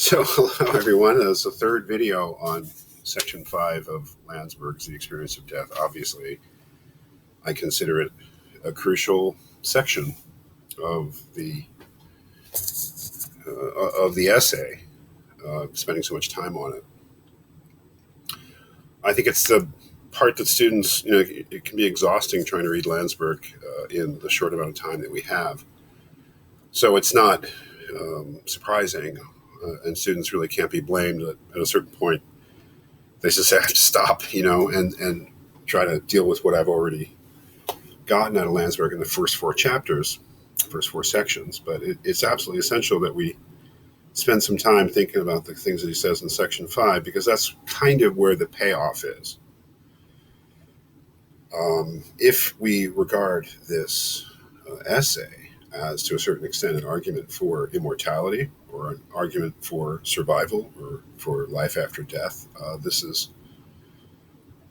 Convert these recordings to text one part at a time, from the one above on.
So, hello everyone. This is the third video on section 5 of Landsberg's The Experience of Death. Obviously, I consider it a crucial section of the essay, spending so much time on it. I think it's the part that students, it can be exhausting trying to read Landsberg in the short amount of time that we have. So it's not surprising, and students really can't be blamed at a certain point. They just have to stop, and try to deal with what I've already gotten out of Landsberg in the first four chapters, first four sections. But it's absolutely essential that we spend some time thinking about the things that he says in section 5, because that's kind of where the payoff is. If we regard this essay as, to a certain extent, an argument for immortality or an argument for survival or for life after death, this is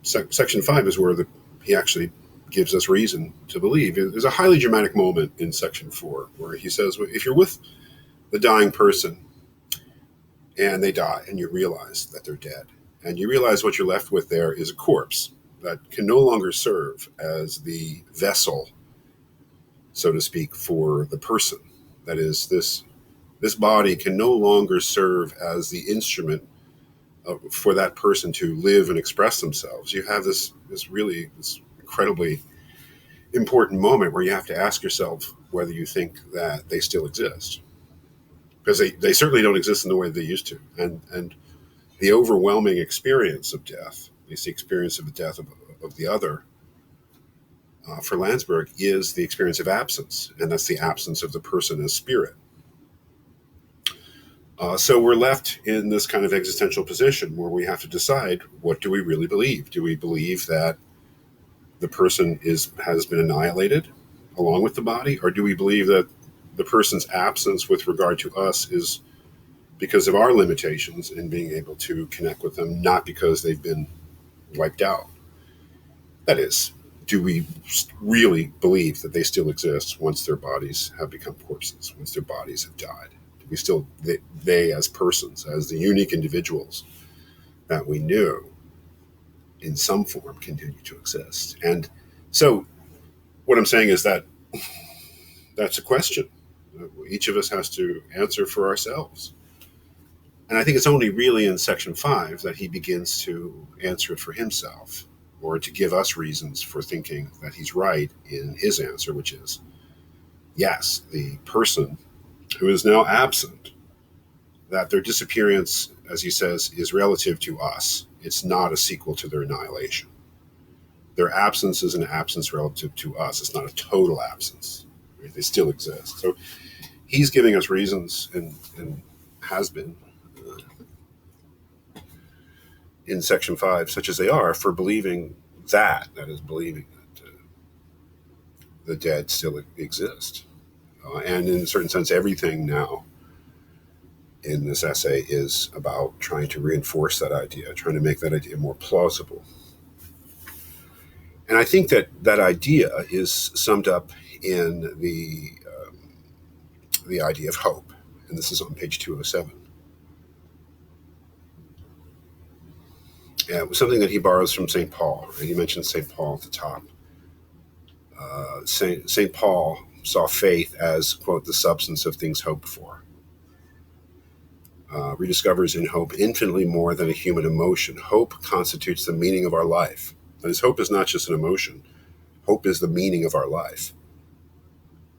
section 5 is where he actually gives us reason to believe. There's a highly dramatic moment in section 4 where he says, if you're with the dying person and they die and you realize that they're dead, and you realize what you're left with there is a corpse that can no longer serve as the vessel, so to speak, for the person. That is, this body can no longer serve as the instrument for that person to live and express themselves. You have this incredibly important moment where you have to ask yourself whether you think that they still exist, because they certainly don't exist in the way they used to. And the overwhelming experience of death, at least the experience of the death of the other, for Landsberg, is the experience of absence, and that's the absence of the person as spirit. So we're left in this kind of existential position where we have to decide, what do we really believe? Do we believe that the person has been annihilated along with the body, or do we believe that the person's absence with regard to us is because of our limitations in being able to connect with them, not because they've been wiped out? That is, do we really believe that they still exist once their bodies have become corpses, once their bodies have died? Do we still, they as persons, as the unique individuals that we knew, in some form continue to exist? And so what I'm saying is that that's a question each of us has to answer for ourselves. And I think it's only really in section 5 that he begins to answer it for himself, or to give us reasons for thinking that he's right in his answer, which is, yes, the person who is now absent, that their disappearance, as he says, is relative to us. It's not a sequel to their annihilation. Their absence is an absence relative to us. It's not a total absence. Right? They still exist. So he's giving us reasons, and has been, in section 5, such as they are, for believing that is, believing that the dead still exist. And in a certain sense, everything now in this essay is about trying to reinforce that idea, trying to make that idea more plausible. And I think that idea is summed up in the idea of hope. And this is on page 207. Yeah, it was something that he borrows from St. Paul. Right? He mentions St. Paul at the top. St. Paul saw faith as, quote, the substance of things hoped for. Rediscovers in hope infinitely more than a human emotion. Hope constitutes the meaning of our life. That is, hope is not just an emotion. Hope is the meaning of our life,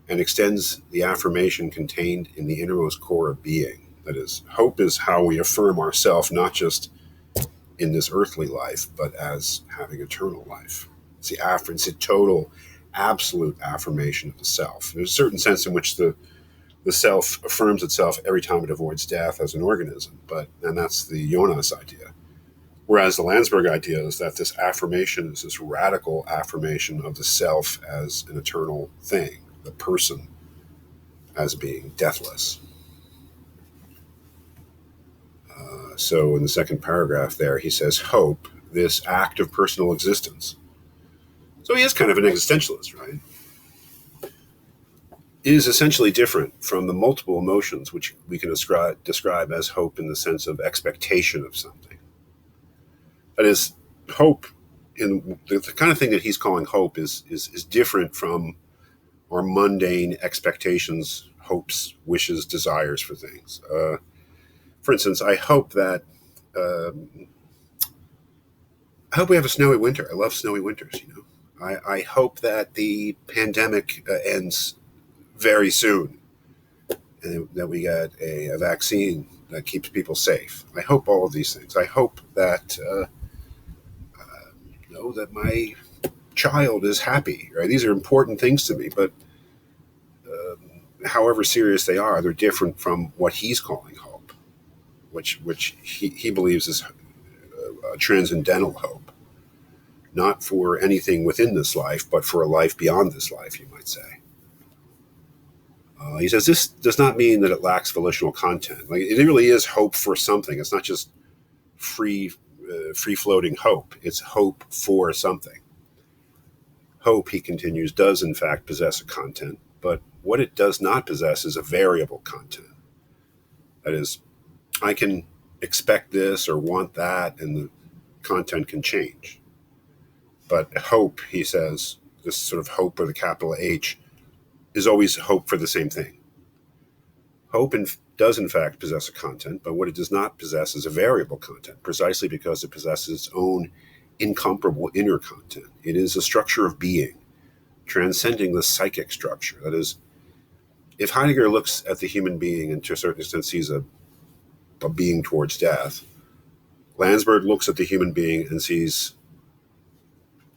and extends the affirmation contained in the innermost core of being. That is, hope is how we affirm ourselves, not just in this earthly life, but as having eternal life. It's the total, absolute affirmation of the self. There's a certain sense in which the self affirms itself every time it avoids death as an organism, and that's the Jonas idea. Whereas the Landsberg idea is that this affirmation is this radical affirmation of the self as an eternal thing, the person as being deathless. So in the second paragraph there, he says, hope, this act of personal existence. So he is kind of an existentialist, right? is essentially different from the multiple emotions which we can describe as hope in the sense of expectation of something. That is, hope in the kind of thing that he's calling hope is different from our mundane expectations, hopes, wishes, desires for things. For instance, uh, I hope we have a snowy winter. I love snowy winters. I hope that the pandemic ends very soon, and that we get a vaccine that keeps people safe. I hope all of these things. I hope that that my child is happy. Right? These are important things to me, but however serious they are, they're different from what he's calling hope, which he believes is a transcendental hope, not for anything within this life, but for a life beyond this life, you might say. He says this does not mean that it lacks volitional content. Like, it really is hope for something. It's not just free, free floating hope. It's hope for something. Hope, he continues, does in fact possess a content, but what it does not possess is a variable content. That is, I can expect this or want that, and the content can change. But hope, he says, this sort of hope with a capital H, is always hope for the same thing. Hope does in fact possess a content, but what it does not possess is a variable content, precisely because it possesses its own incomparable inner content. It is a structure of being, transcending the psychic structure. That is, if Heidegger looks at the human being and to a certain extent sees a being towards death, Landsberg looks at the human being and sees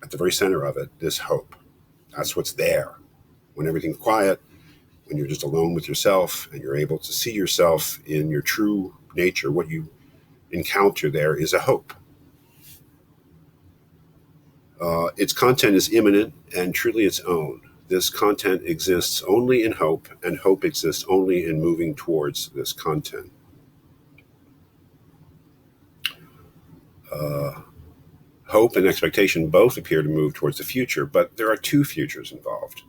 at the very center of it this hope. That's what's there. When everything's quiet, when you're just alone with yourself and you're able to see yourself in your true nature, what you encounter there is a hope. Its content is immanent and truly its own. This content exists only in hope, and hope exists only in moving towards this content. Hope and expectation both appear to move towards the future, but there are two futures involved,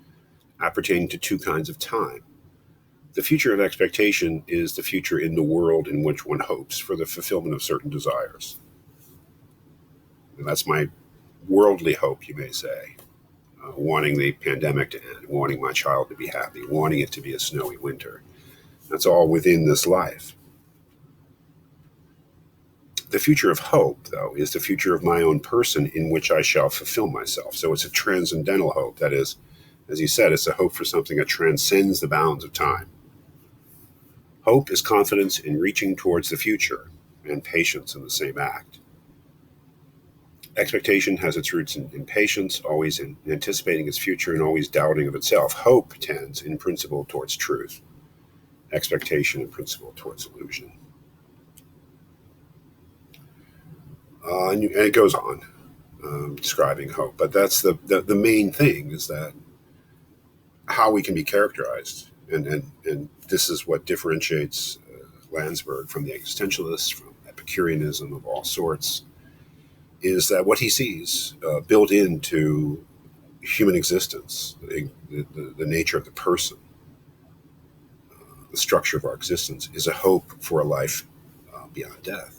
appertaining to two kinds of time. The future of expectation is the future in the world in which one hopes for the fulfillment of certain desires. And that's my worldly hope, you may say. Wanting the pandemic to end, wanting my child to be happy, wanting it to be a snowy winter. That's all within this life. The future of hope, though, is the future of my own person in which I shall fulfill myself. So it's a transcendental hope. That is, as he said, it's a hope for something that transcends the bounds of time. Hope is confidence in reaching towards the future, and patience in the same act. Expectation has its roots in patience, always in anticipating its future and always doubting of itself. Hope tends, in principle, towards truth. Expectation, in principle, towards illusion. And it goes on describing hope. But that's the main thing, is that how we can be characterized. And this is what differentiates Landsberg from the existentialists, from Epicureanism of all sorts, is that what he sees built into human existence, the nature of the person, the structure of our existence, is a hope for a life beyond death.